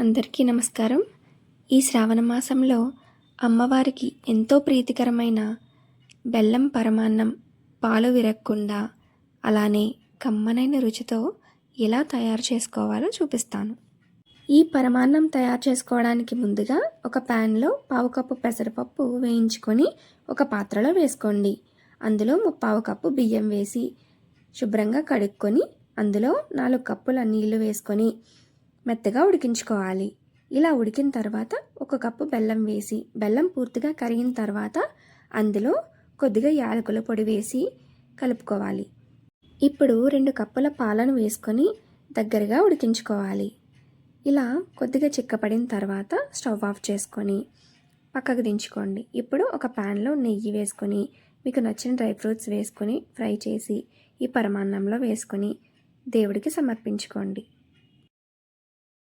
అందరికీ నమస్కారం. ఈ శ్రావణ మాసంలో అమ్మవారికి ఎంతో ప్రీతికరమైన బెల్లం పరమాన్నం పాలు విరగకుండా అలానే కమ్మనైన రుచితో ఎలా తయారు చేసుకోవాలో చూపిస్తాను. ఈ పరమాన్నం తయారు చేసుకోవడానికి ముందుగా ఒక ప్యాన్లో 1/2 కప్పు పెసరపప్పు వేయించుకొని ఒక పాత్రలో వేసుకోండి. అందులో 1/4 కప్పు బియ్యం వేసి శుభ్రంగా కడుక్కొని అందులో 4 కప్పుల నీళ్లు వేసుకొని మెత్తగా ఉడికించుకోవాలి. ఇలా ఉడికిన తర్వాత 1 కప్పు బెల్లం వేసి బెల్లం పూర్తిగా కరిగిన తర్వాత అందులో కొద్దిగా యాలకుల పొడి వేసి కలుపుకోవాలి. ఇప్పుడు 2 కప్పుల పాలను వేసుకొని దగ్గరగా ఉడికించుకోవాలి. ఇలా కొద్దిగా చిక్కపడిన తర్వాత స్టవ్ ఆఫ్ చేసుకొని పక్కకు దించుకోండి. ఇప్పుడు ఒక ప్యాన్లో నెయ్యి వేసుకొని మీకు నచ్చిన డ్రై ఫ్రూట్స్ వేసుకొని ఫ్రై చేసి ఈ పరమాన్నంలో వేసుకొని దేవుడికి సమర్పించుకోండి.